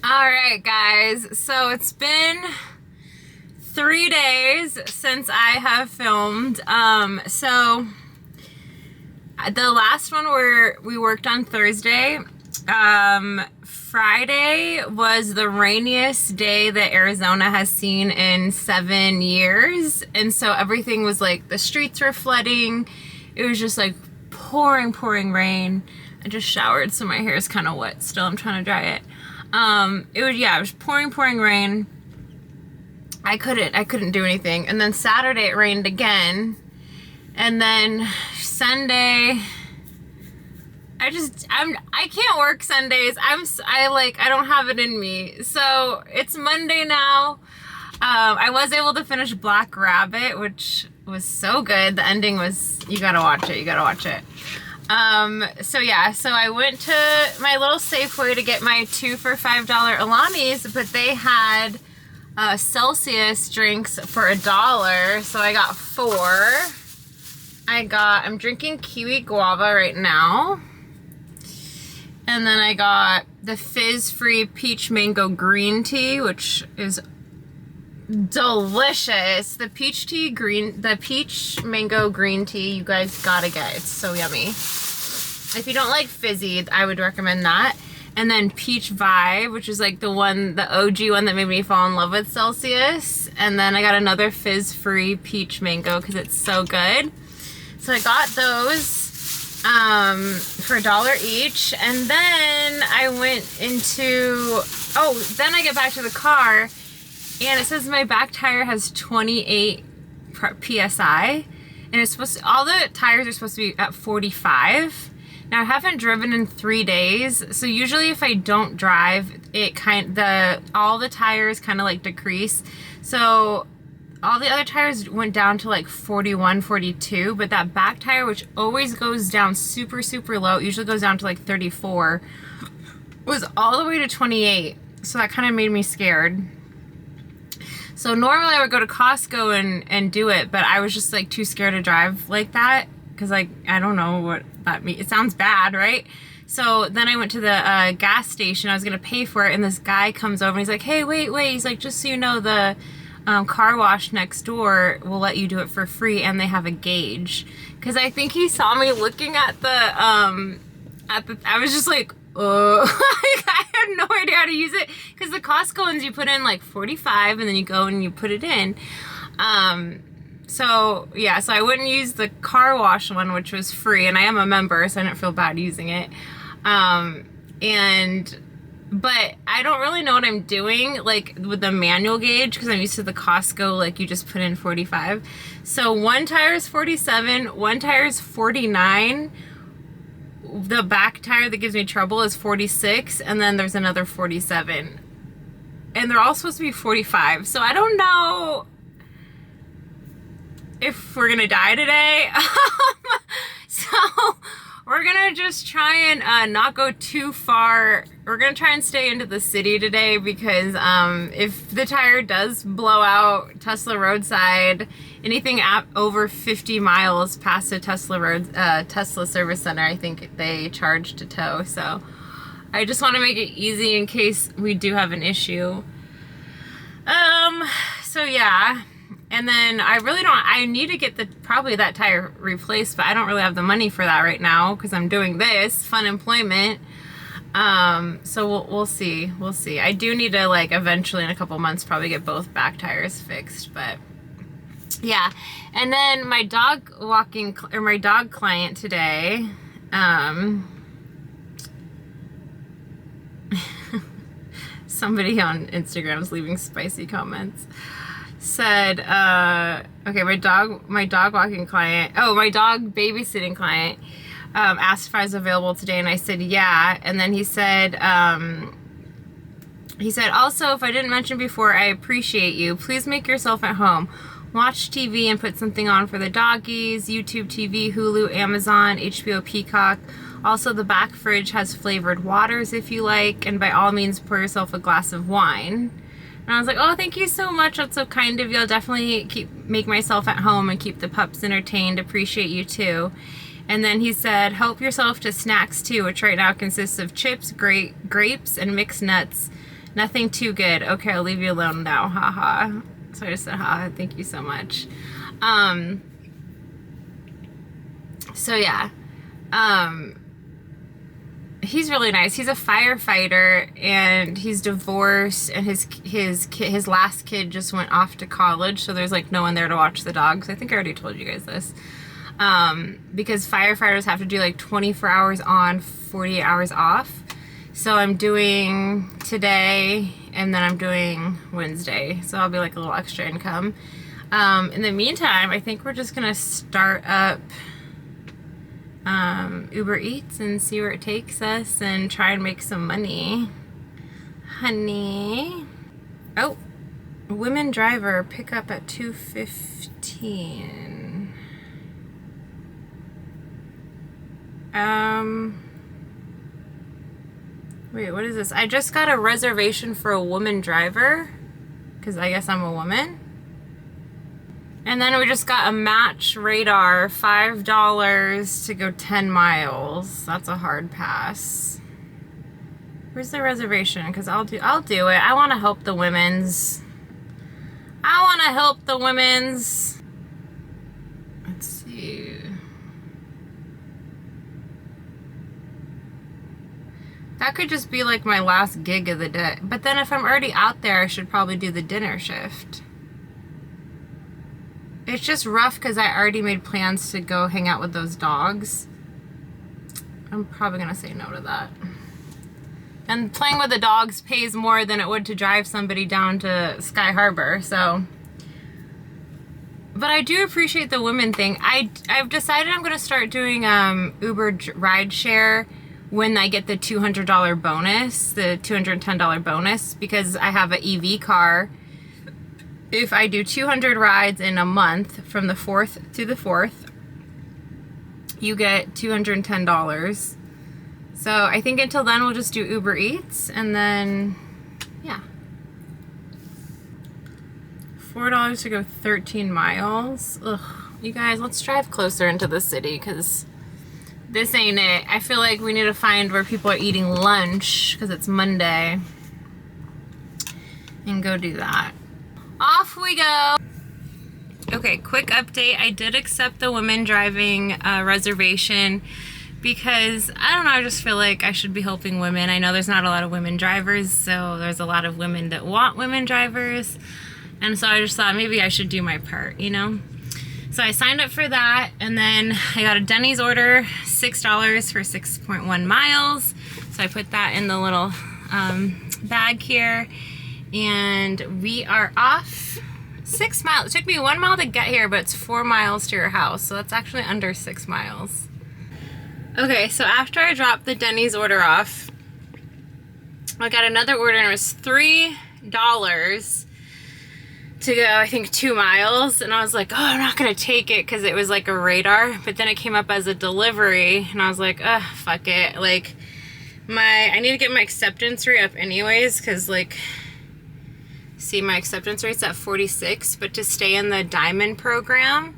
All right, guys. So it's been 3 days since I have filmed. So the last one we worked on Thursday. Friday was the rainiest day that Arizona has seen in 7 years. And so everything was like, the streets were flooding. It was just like pouring rain. I just showered, so my hair is kind of wet still. I'm trying to dry it. It was pouring rain. I couldn't do anything. And then Saturday it rained again. And then Sunday, I can't work Sundays. I don't have it in me. So it's Monday now. I was able to finish Black Rabbit, which was so good. The ending was, you gotta watch it. So I went to my little Safeway to get my 2 for $5 Alanis, but they had Celsius drinks for $1, so I got 4. I'm drinking kiwi guava right now. And then I got the fizz-free peach mango green tea, which is delicious. The peach mango green tea, you guys gotta get. It's so yummy. If you don't like fizzy, I would recommend that. And then peach vibe, which is like the OG one that made me fall in love with Celsius. And then I got another fizz-free peach mango because it's so good. So I got those for $1 each. And then I went then I get back to the car and it says my back tire has 28 PSI. And all the tires are supposed to be at 45. Now I haven't driven in 3 days, so usually if I don't drive, all the tires kind of like decrease. So all the other tires went down to like 41, 42, but that back tire, which always goes down super low, it usually goes down to like 34, was all the way to 28. So that kind of made me scared. So normally I would go to Costco and do it, but I was just like too scared to drive like that. Because I don't know what that means. It sounds bad, right? So then I went to the gas station. I was going to pay for it. And this guy comes over and he's like, hey, wait. He's like, just so you know, the car wash next door will let you do it for free. And they have a gauge. Because I think he saw me looking at I was just like, I had no idea how to use it. Because the Costco ones, you put in like 45 and then you go and you put it in. So I wouldn't use the car wash one, which was free, and I am a member, so I didn't feel bad using it. But I don't really know what I'm doing, like, with the manual gauge, because I'm used to the Costco, like, you just put in 45. So one tire is 47, one tire is 49, the back tire that gives me trouble is 46, and then there's another 47. And they're all supposed to be 45, so I don't know if we're gonna die today. So we're gonna just try and not go too far. We're gonna try and stay into the city today because if the tire does blow out Tesla roadside, anything over 50 miles past a Tesla service center, I think they charge to tow. So I just want to make it easy in case we do have an issue. And then I need to get probably that tire replaced, but I don't really have the money for that right now because I'm doing this, funemployment. So we'll see. I do need to, like, eventually in a couple months probably get both back tires fixed, but yeah. And then my dog client today, somebody on Instagram is leaving spicy comments. Said, my dog babysitting client asked if I was available today, and I said yeah. And then he said also, if I didn't mention before, I appreciate you. Please make yourself at home. Watch TV and put something on for the doggies. YouTube TV, Hulu, Amazon, HBO Peacock. Also, the back fridge has flavored waters if you like, and by all means pour yourself a glass of wine. And I was like, oh, thank you so much. That's so kind of you. I'll definitely make myself at home and keep the pups entertained. Appreciate you too. And then he said, help yourself to snacks too, which right now consists of chips, grapes, and mixed nuts. Nothing too good. Okay, I'll leave you alone now. Haha. So I just said haha. Thank you so much. So yeah. He's really nice. He's a firefighter and he's divorced, and his last kid just went off to college, so there's like no one there to watch the dogs. I think I already told you guys this. Because firefighters have to do like 24 hours on, 48 hours off. So I'm doing today and then I'm doing Wednesday. So I'll be like a little extra income. In the meantime, I think we're just gonna start up Uber Eats and see where it takes us and try and make some money. Honey. Oh, women driver pick up at 2:15. Wait, what is this? I just got a reservation for a woman driver because I guess I'm a woman. And then we just got a match radar, $5 to go 10 miles. That's a hard pass. Where's the reservation? Because I'll do it. I want to help the women's. Let's see. That could just be like my last gig of the day. But then if I'm already out there, I should probably do the dinner shift. It's just rough because I already made plans to go hang out with those dogs. I'm probably gonna say no to that. And playing with the dogs pays more than it would to drive somebody down to Sky Harbor, so. But I do appreciate the women thing. I've decided I'm gonna start doing Uber rideshare when I get the $200 bonus, the $210 bonus, because I have an EV car. If I do 200 rides in a month from the 4th to the 4th, you get $210. So I think until then we'll just do Uber Eats, and then, yeah. $4 to go 13 miles. Ugh, you guys, let's drive closer into the city because this ain't it. I feel like we need to find where people are eating lunch because it's Monday and go do that. Off we go. Okay, quick update. I did accept the women driving reservation because, I don't know, I just feel like I should be helping women. I know there's not a lot of women drivers, so there's a lot of women that want women drivers. And so I just thought maybe I should do my part, you know? So I signed up for that, and then I got a Denny's order, $6 for 6.1 miles. So I put that in the little bag here. And we are off 6 miles. It took me 1 mile to get here, but it's 4 miles to your house. So that's actually under 6 miles. Okay, so after I dropped the Denny's order off, I got another order and it was $3 to go, I think 2 miles. And I was like, oh, I'm not gonna take it because it was like a radar. But then it came up as a delivery and I was like, ugh, fuck it. Like I need to get my acceptance rate up anyways because like, see, my acceptance rate's at 46, but to stay in the diamond program,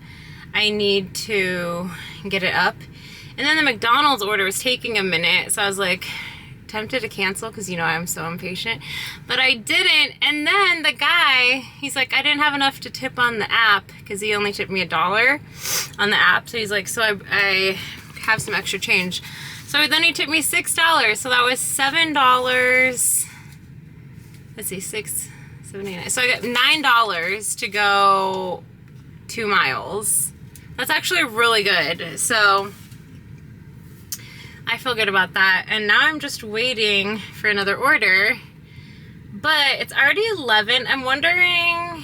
I need to get it up. And then the McDonald's order was taking a minute, so I was like tempted to cancel because, you know, I'm so impatient, but I didn't. And then the guy, he's like, I didn't have enough to tip on the app because he only tipped me $1 on the app. So he's like, so I have some extra change. So then he tipped me $6, so that was $7. Let's see, 6, 7, 8, 9. So I got $9 to go 2 miles. That's actually really good. So I feel good about that. And now I'm just waiting for another order. But it's already 11. I'm wondering...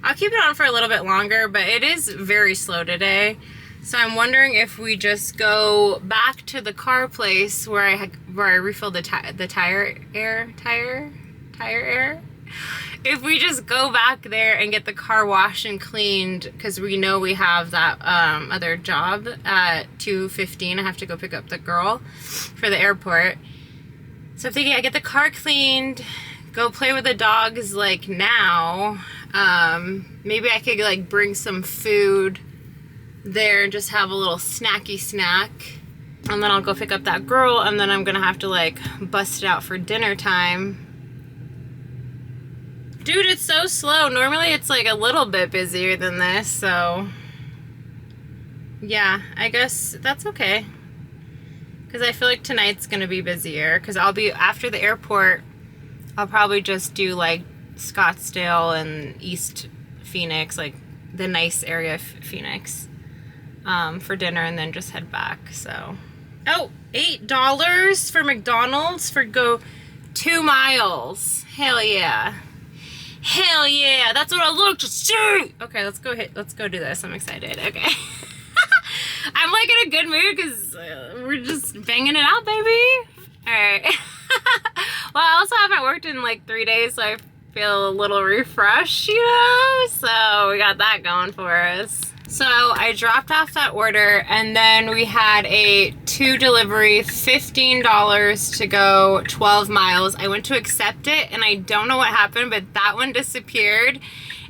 I'll keep it on for a little bit longer, but it is very slow today. So I'm wondering if we just go back to the car place where I refilled the tire air. If we just go back there and get the car washed and cleaned, because we know we have that other job at 2:15. I have to go pick up the girl for the airport. So I'm thinking I get the car cleaned, go play with the dogs like now. Maybe I could like bring some food there and just have a little snacky snack. And then I'll go pick up that girl, and then I'm gonna have to like bust it out for dinner time. Dude, it's so slow. Normally it's like a little bit busier than this, so yeah, I guess that's okay. Because I feel like tonight's gonna be busier, because I'll be, after the airport, I'll probably just do like Scottsdale and East Phoenix, like the nice area of Phoenix, for dinner, and then just head back, so. Oh, $8 for McDonald's for go 2 miles. Hell yeah. Hell yeah. That's what I look to see. Okay, let's go do this. I'm excited. Okay. I'm like in a good mood because we're just banging it out, baby. All right. Well, I also haven't worked in like 3 days, so I feel a little refreshed, you know? So we got that going for us. So I dropped off that order, and then we had a 2 delivery, $15 to go 12 miles. I went to accept it, and I don't know what happened, but that one disappeared.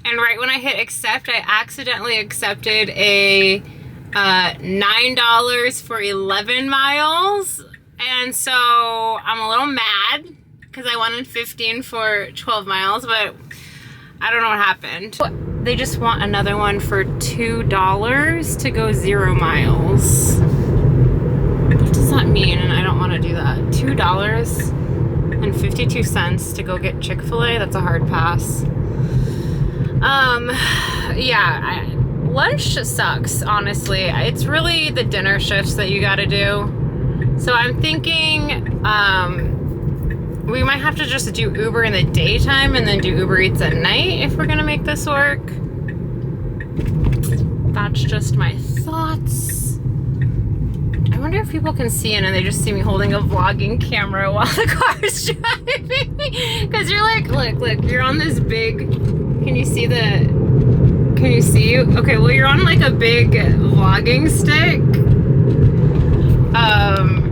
And right when I hit accept, I accidentally accepted a $9 for 11 miles. And so I'm a little mad because I wanted 15 for 12 miles, but I don't know what happened. They just want another one for $2 to go 0 miles. What does that mean? And I don't want to do that. $2.52 to go get Chick-fil-A. That's a hard pass. Yeah, lunch sucks, honestly. It's really the dinner shifts that you gotta do. So I'm thinking, we might have to just do Uber in the daytime and then do Uber Eats at night if we're gonna make this work. That's just my thoughts. I wonder if people can see in and they just see me holding a vlogging camera while the car's driving. Because you're like, look, you're on this big, can you see? Okay, well, you're on like a big vlogging stick.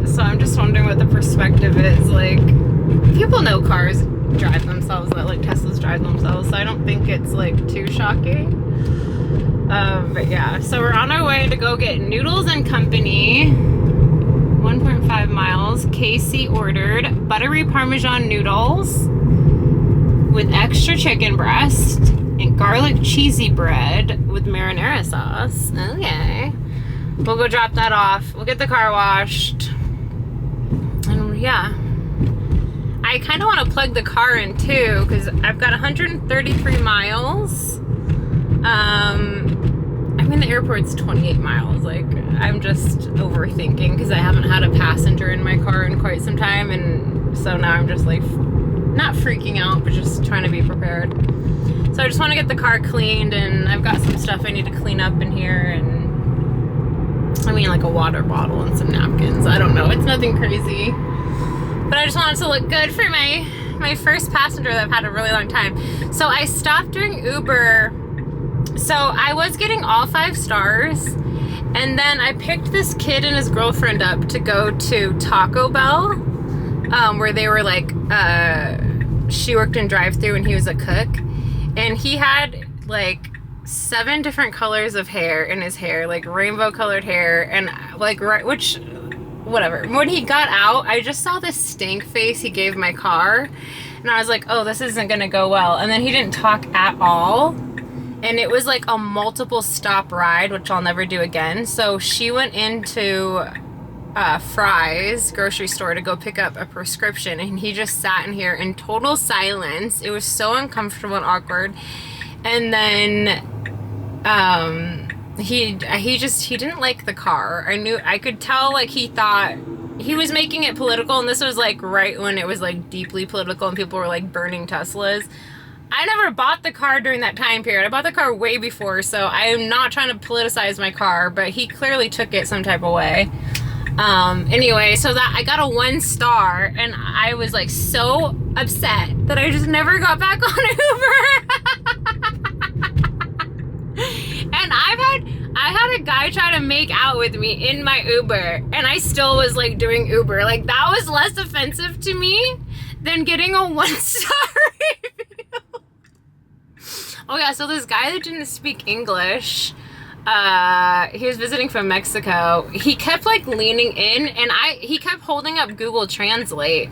So I'm just wondering what the perspective is. Like, people know cars drive themselves, that like Teslas drive themselves, so I don't think it's like too shocking. But yeah, so we're on our way to go get Noodles and Company, 1.5 miles. Casey ordered buttery Parmesan noodles with extra chicken breast and garlic cheesy bread with marinara sauce. Okay. We'll go drop that off. We'll get the car washed. And yeah. I kind of want to plug the car in too, because I've got 133 miles. I mean, the airport's 28 miles. Like, I'm just overthinking because I haven't had a passenger in my car in quite some time, and so now I'm just like, not freaking out, but just trying to be prepared. So I just want to get the car cleaned, and I've got some stuff I need to clean up in here, and I mean, like a water bottle and some napkins. I don't know. It's nothing crazy. But I just wanted to look good for my first passenger that I've had a really long time. So I stopped doing Uber. So I was getting all 5 stars. And then I picked this kid and his girlfriend up to go to Taco Bell. Where they were like, she worked in drive-thru and he was a cook. And he had like 7 different colors of hair in his hair, like rainbow colored hair, and like, whatever. When he got out, I just saw this stank face he gave my car, and I was like, oh, this isn't gonna go well. And then he didn't talk at all, and it was like a multiple stop ride, which I'll never do again. So she went into Fry's grocery store to go pick up a prescription, and he just sat in here in total silence. It was so uncomfortable and awkward. And then he didn't like the car. I could tell, like, he thought he was making it political, and this was like right when it was like deeply political and people were like burning Teslas. I never bought the car during that time period. I bought the car way before, so I am not trying to politicize my car, but he clearly took it some type of way. Anyway, so that I got a 1 star, and I was like so upset that I just never got back on Uber. And I had a guy try to make out with me in my Uber, and I still was like doing Uber. Like, that was less offensive to me than getting a 1-star review. Oh yeah, so this guy that didn't speak English, He was visiting from Mexico. He kept like leaning in, and he kept holding up Google Translate.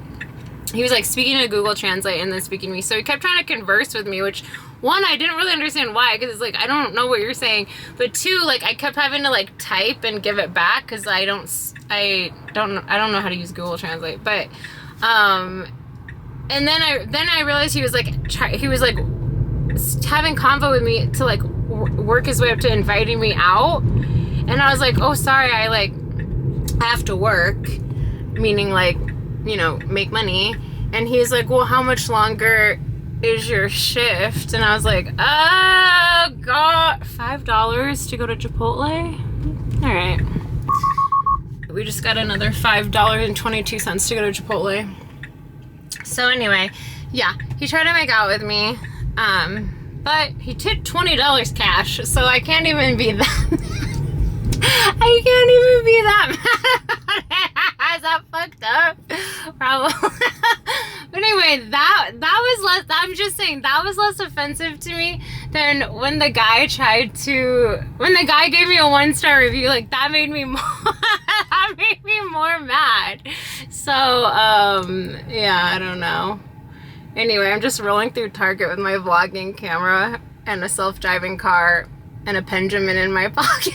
He was like speaking to Google Translate and then speaking to me. So he kept trying to converse with me, which one, I didn't really understand why, because it's like, I don't know what you're saying. But two, like I kept having to like type and give it back because I don't know how to use Google Translate. But and then I realized he was like having convo with me to like work his way up to inviting me out, and I was like, oh sorry, I have to work, meaning like, you know, make money. And he's like, well, how much longer is your shift? And I was like, oh god, $5 to go to Chipotle. All right, we just got another $5.22 to go to Chipotle. So anyway, yeah, he tried to make out with me, but he tipped $20 cash, so I can't even be that I can't even be that mad about it. Is that fucked up? Probably. But anyway, that was less, I'm just saying, that was less offensive to me than when the guy gave me a 1-star review. Like, that made me more that made me more mad. So yeah, I don't know. Anyway, I'm just rolling through Target with my vlogging camera and a self-driving car and a Benjamin in my pocket.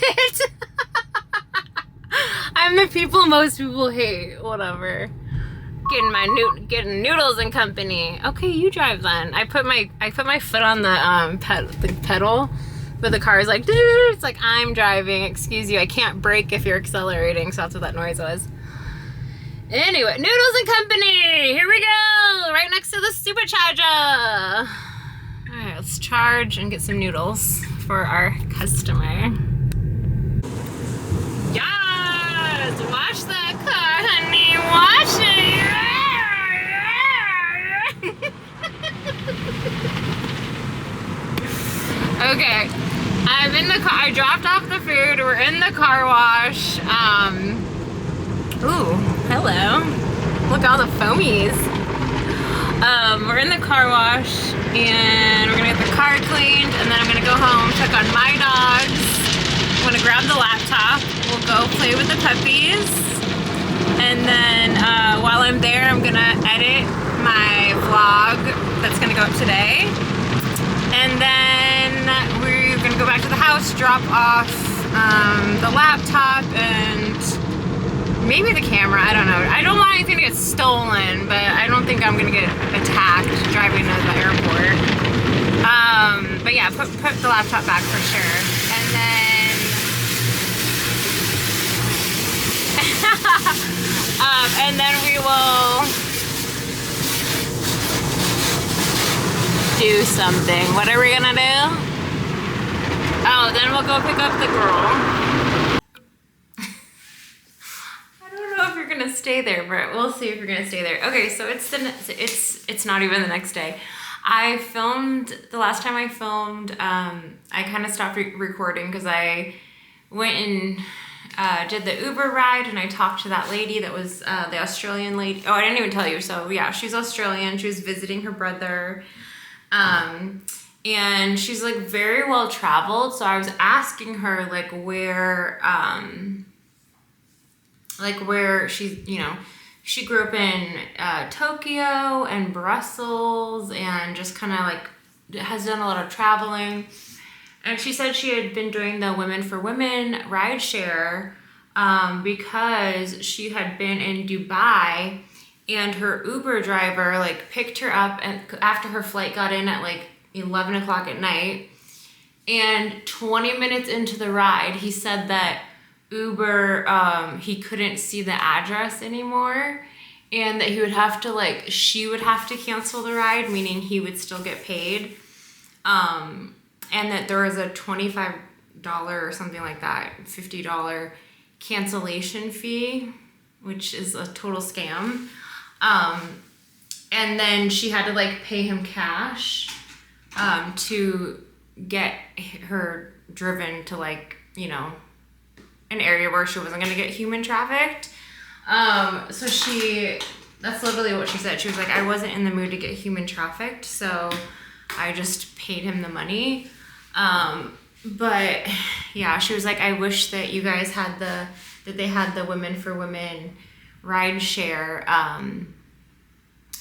I'm the people most people hate. Whatever. Getting noodles and company. Okay, you drive then. I put my foot on the pedal, but the car is like, it's like, I'm driving. Excuse you, I can't brake if you're accelerating. So that's what that noise was. Anyway, noodles and company. Here we go. Right next to the supercharger. All right, let's charge and get some noodles for our customer. Yes, wash that car, honey. Wash it. Okay, I'm in the car. I dropped off the food. We're in the car wash. Ooh, hello. Look at all the foamies. We're in the car wash and we're gonna get the car cleaned, and then I'm gonna go home, check on my dogs. I'm gonna grab the laptop. We'll go play with the puppies. And then while I'm there, I'm gonna edit my vlog that's gonna go up today. And then we're gonna go back to the house, drop off the laptop and maybe the camera. I don't know. I don't want anything to get stolen, but I don't think I'm gonna get attacked driving to the airport. But yeah, put the laptop back for sure. And then and then we will do something. What are we gonna do? Oh, then we'll go pick up the girl. I don't know if you're gonna stay there, but we'll see if you're gonna stay there. Okay, so it's not even the next day. I filmed, the last time I filmed, I kind of stopped recording because I went and did the Uber ride, and I talked to that lady that was the Australian lady. Oh, I didn't even tell you. So yeah, she's Australian. She was visiting her brother. And she's like very well traveled. So I was asking her like where she's, you know, she grew up in Tokyo and Brussels and just kind of like has done a lot of traveling. And she said she had been doing the Women for Women rideshare because she had been in Dubai, and her Uber driver like picked her up and after her flight got in at like 11 o'clock at night. And 20 minutes into the ride, he said that Uber, he couldn't see the address anymore, and that he would have to like, she would have to cancel the ride, meaning he would still get paid. And that there was a $25 or something like that, $50 cancellation fee, which is a total scam. And then she had to like pay him cash to get her driven to like, you know, an area where she wasn't gonna get human trafficked. So that's literally what she said. She was like, I wasn't in the mood to get human trafficked, so I just paid him the money. But yeah, she was like, I wish that you guys had that they had the Women for Women ride share,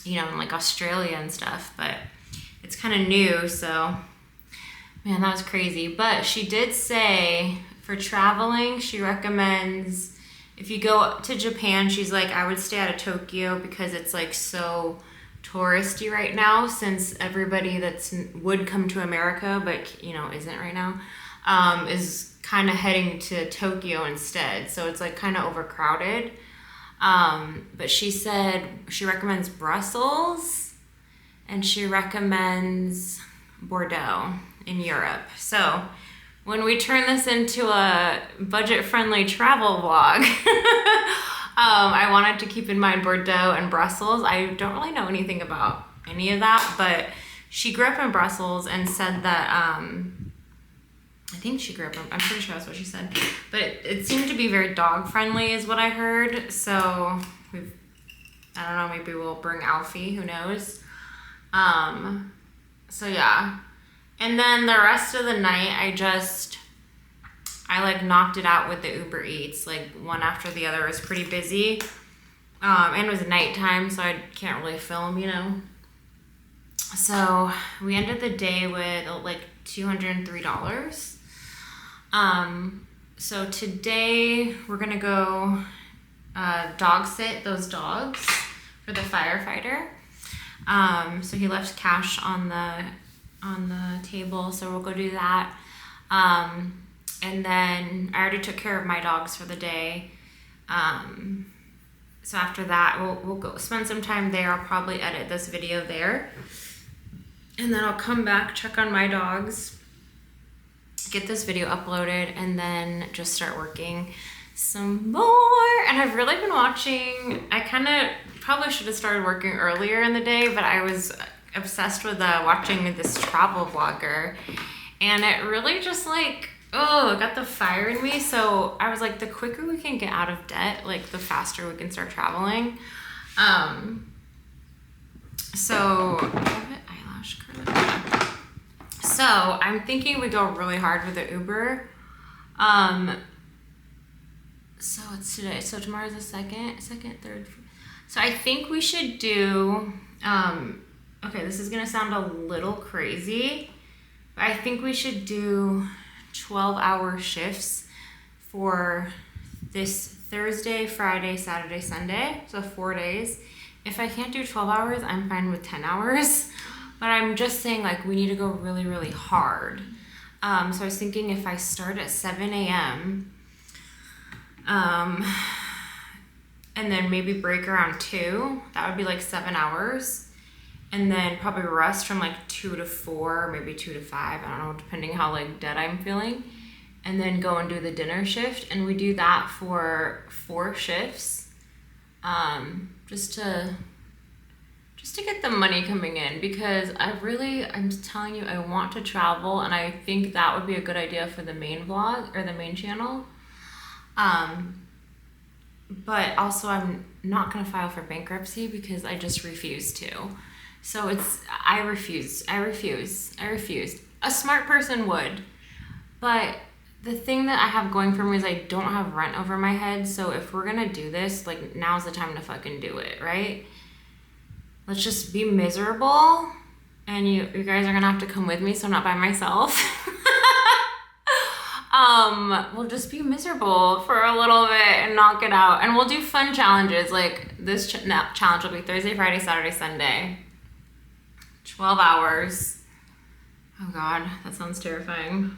you know, in like Australia and stuff, but it's kind of new, so man, that was crazy. But she did say for traveling, she recommends if you go to Japan, she's like, I would stay out of Tokyo because it's like so touristy right now, since everybody that's would come to America but you know isn't right now, is kind of heading to Tokyo instead, so it's like kind of overcrowded. But she said she recommends Brussels and she recommends Bordeaux in Europe. So when we turn this into a budget-friendly travel vlog, I wanted to keep in mind Bordeaux and Brussels. I don't really know anything about any of that, but she grew up in Brussels and said that, I think she grew up in, I'm pretty sure that's what she said, but it seemed to be very dog-friendly is what I heard. So I don't know, maybe we'll bring Alfie, who knows. So yeah. And then the rest of the night, I like knocked it out with the Uber Eats, like one after the other. It was pretty busy. And it was nighttime, so I can't really film, you know. So we ended the day with like $203. So today we're gonna go dog sit those dogs for the firefighter. So he left cash on the table, so we'll go do that. And then I already took care of my dogs for the day. So after that, we'll go spend some time there. I'll probably edit this video there. And then I'll come back, check on my dogs, get this video uploaded, and then just start working some more. And I've really been watching, I kind of probably should have started working earlier in the day, but I was obsessed with watching this travel vlogger, and it really just like, oh, got the fire in me. So I was like, the quicker we can get out of debt, like the faster we can start traveling. So eyelash curler. So I'm thinking we go really hard with the Uber. So it's today. So tomorrow's the second, third. So I think we should do, okay, this is gonna sound a little crazy, but I think we should do 12-hour shifts for this Thursday, Friday, Saturday, Sunday, so 4 days. If I can't do 12 hours, I'm fine with 10 hours, but I'm just saying like we need to go really, really hard. So I was thinking if I start at 7 a.m., and then maybe break around 2, that would be like 7 hours. And then probably rest from like 2 to 4, maybe 2 to 5, I don't know, depending how like dead I'm feeling. And then go and do the dinner shift. And we do that for 4 shifts, just to get the money coming in, because I'm telling you, I want to travel, and I think that would be a good idea for the main vlog or the main channel. But also I'm not gonna file for bankruptcy because I just refuse to. So I refuse. A smart person would. But the thing that I have going for me is I don't have rent over my head. So if we're gonna do this, like, now's the time to fucking do it, right? Let's just be miserable. And you guys are gonna have to come with me so I'm not by myself. We'll just be miserable for a little bit and knock it out. And we'll do fun challenges. Like this challenge will be Thursday, Friday, Saturday, Sunday. 12 hours. Oh God, that sounds terrifying.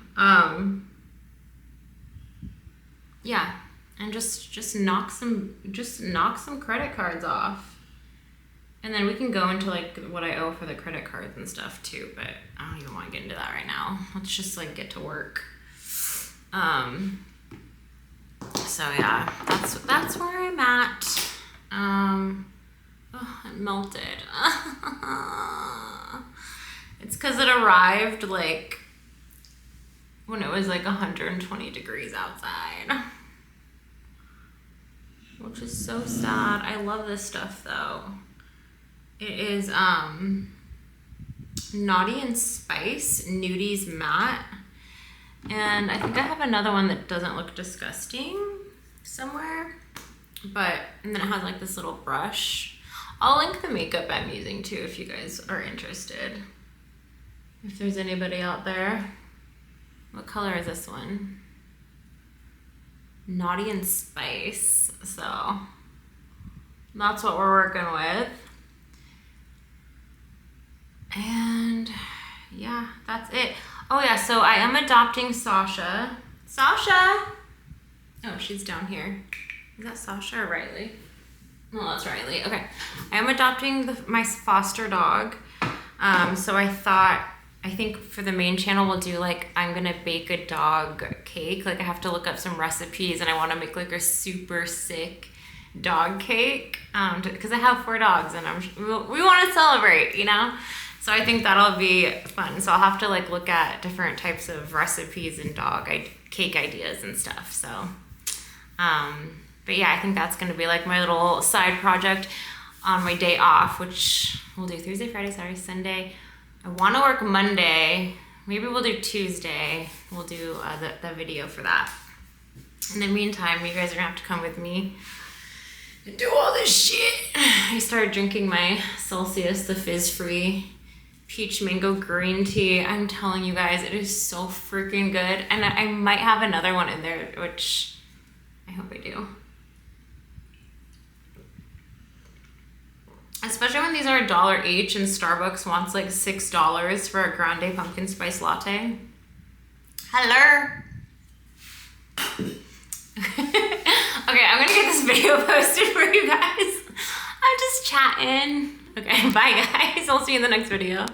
Yeah, and just knock some credit cards off. And then we can go into like what I owe for the credit cards and stuff too, but I don't even want to get into that right now. Let's just like get to work. So yeah, that's where I'm at. Oh, it melted. It's because it arrived like when it was like 120 degrees outside, which is so sad. I love this stuff though. It is Naughty and Spice Nudies Matte. And I think I have another one that doesn't look disgusting somewhere. But, and then it has like this little brush. I'll link the makeup I'm using too if you guys are interested. If there's anybody out there. What color is this one? Naughty and Spice. So that's what we're working with. And yeah, that's it. Oh yeah, so I am adopting Sasha. Sasha! Oh, she's down here. Is that Sasha or Riley? No, that's Riley. Okay. I am adopting my foster dog. So I think for the main channel we'll do like, I'm gonna bake a dog cake. Like I have to look up some recipes and I wanna make like a super sick dog cake. Cause I have 4 dogs and we wanna celebrate, you know? So I think that'll be fun. So I'll have to like look at different types of recipes and cake ideas and stuff. So, but yeah, I think that's gonna be like my little side project on my day off, which we'll do Thursday, Friday, Saturday, Sunday. I wanna work Monday. Maybe we'll do Tuesday. We'll do the video for that. In the meantime, you guys are gonna have to come with me and do all this shit. I started drinking my Celsius, the fizz-free peach mango green tea. I'm telling you guys, it is so freaking good. And I might have another one in there, which I hope I do. Especially when these are $1 each and Starbucks wants like $6 for a grande pumpkin spice latte. Hello. Okay, I'm gonna get this video posted for you guys. I'm just chatting. Okay, bye guys. I'll see you in the next video.